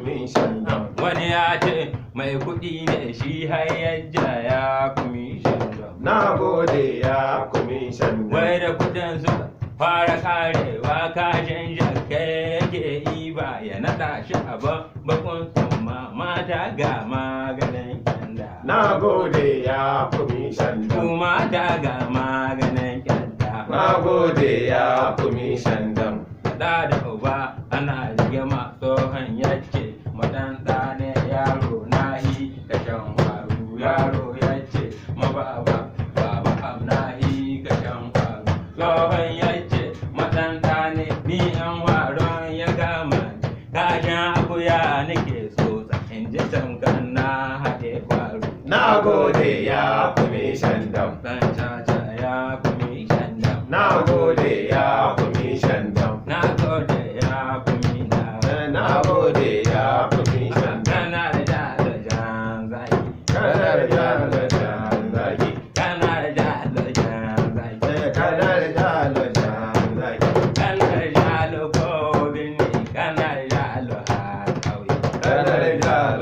kumishan dam. Wani ya ce mai kuɗi ne shi har yajja ya kumishan dam. Na gode ya kumishan dam. Wai da kuɗin suka fara karewa kashin jakke yake iba ya naɗa shi a bakon tsumma mata ga maganin kyanda. Na gode ya kumishan dam. Kuma ta ga maganin kyanda. Na gode ya kumishan dam. Da da uba ana rigima tsohon yace maɗan ne yaro na yi da shan faru yaro yace mababa baba amna yi da shan faru tsohon yace maɗan ne ni an waron ya gama kashin akuya nake so in ji tamkan na haɗe faru. Na gode ya kumishan dam. Dan caca ya kumi shandam. Na gode ya kumishan dam. Na gode ya kumi na. Na gode ya kumishan dam. Kana da jan zaki. Kana da jan zaki. Kana da jan zaki. Kana da jan zaki. Kana da jalo ko binni. Kana da jalo har kauye. Kana da jan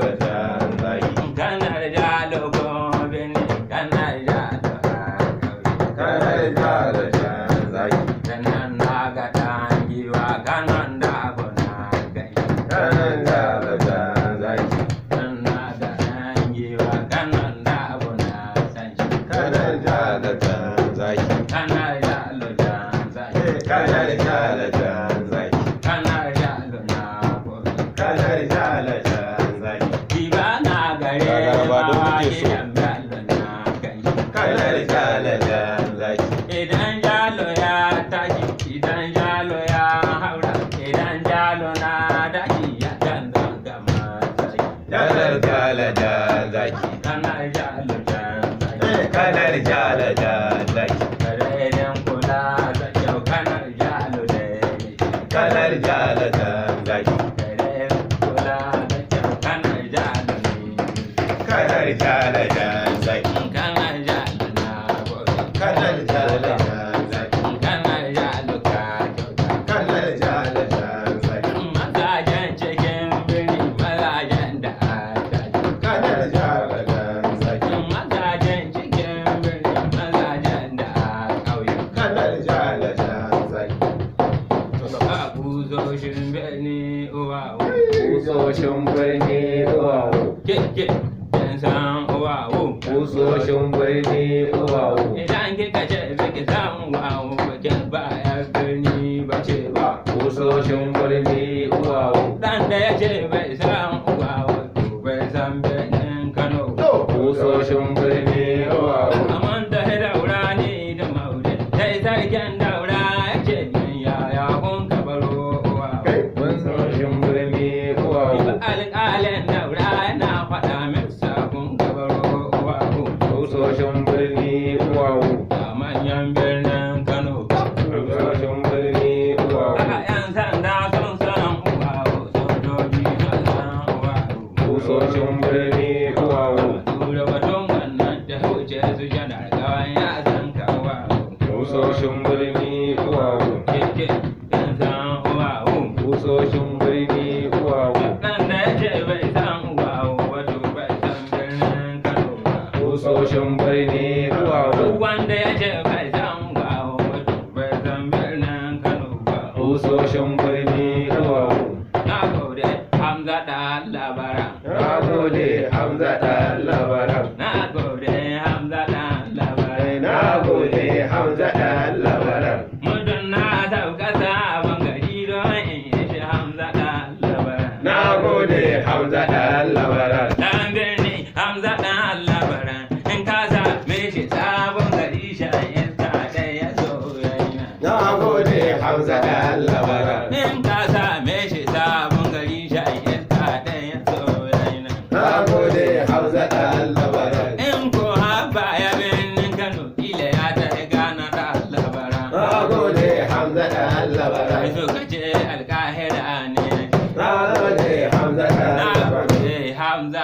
zaki. Kana da jalo ko binni. Kana da jalo har kauye. Kana da jan zaki. Kanan na ga ɗan giwa kanan da abu na gai. Kana da jan zaki. Kanan na ga ɗan giwa kanan da abu na san shi. Kana da jan zaki. Kana da lojan zaki. Kana da jan zaki. Kana da lona gobe. Kana da jan zaki. Giwa na gare Gagara ba don ma muke so. gidan bello na kai. Kana da jan zaki. Idan jalo ya tashi, idan jalo ya haura, idan jalo na daji ya danza gama sai. Kana da jan zaki. Kana jalo jan zaki. Kana da jan zaki. Kareren kula da kyau kana jalo da Kana da jan zaki. Kareren kula da kyau kana jalo ne. Kana da jan zaki. Kana jalo na gobe. Kana da jan zaki. Kana jalo ka kyauta. Kana da jan zaki. Mazajen cikin birni, mazajen da daji. Kana da jan zaki. Mazajen cikin birni, mazajen da ƙauye. Kana da jan zaki. A buzoshin birni uwa Kusoshin birni uwawo. ke kin san uwa Kusoshin birni uwawo. idan kika ce biki san uwa bakin baya birni ba ce ba. Kusoshin birni uwawo. Dan da ya ce bai san uwa to bai san birnin Kano. Kusoshin birni uwawo. Aman da daura ne da maure sai sarkin daura ya ce min yaya kun kabaro uwa. Kusoshin birni uwawo. Alƙalin daura yana faɗa min sabon kabaro uwa. Kusoshin birni uwawo. A manyan birnin Kano. Kusoshin birni uwawo. Aka 'yan sanda sun san uwa sojoji sun san uwa. Kusoshin birni uwawo. Tura batun wannan ta wuce su janar gawan ya san kawa. Kusoshin birni uwawo. Keke yan san uwa. Kusoshin birni uwawo. Dan da ya ce bai san uwa wato bai san birnin Kano ba. Kusoshin birni uwawo. Duk wanda ya ce bai san uwa wato bai san birnin Kano ba. Kusoshin birni uwawo. Na gode Hamza da labara. Na gode Hamza da labaran. Na gode Hamza da labara. Na gode Hamza da labaran. Mutum na sauka sabon gari don in ishi Hamza da labara. Na gode Hamza da labaran. Dan birni Hamza da labara. In ka same shi sabon gari shayin ta ɗaya soyayya. Na gode Hamza da labaran. In ka same shi sabon gari shayin ta ɗaya soyayya. Na gode Hamza da labaran. In ko haba ya birnin Kano kila ya ta gana da labara. Na gode Hamza da labaran. Mai so kace alƙahira ne. Na gode Hamza da Na labaran. gode Hamza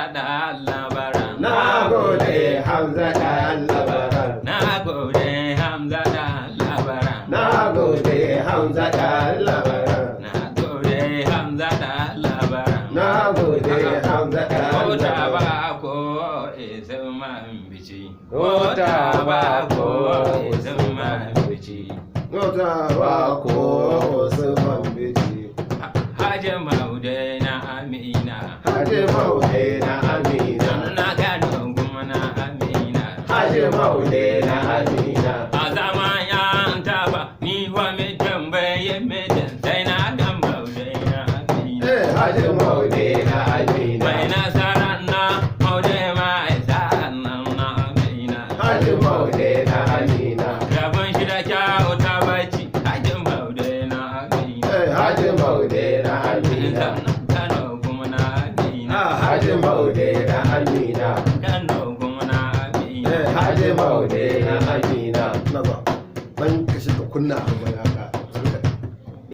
gode Hamza ɗan Mota labaran. ba ko izin man bici. Mota ba ko izin man bici. Mota ba ko Usman Bichi. Haji Maude na Amina. Haji Maude na Amina. Na gano kuma na Amina. Haji Maude na Amina. A zaman yan taba ni wa mai tambaye mai sai na ga Maude na Amina. Haji Maude na Amina. Mai nasara na Maude mai sa'an nan na Amina. Haji Maude na Amina. Rabon shi da kyau ta bacci Haji Maude na Amina. Haji Maude na Amina. Kano kuma na Amina. Haji Maude na Amina. Kano kuma na Amina. Haji Maude na Amina. na ba ban kashe ka kunna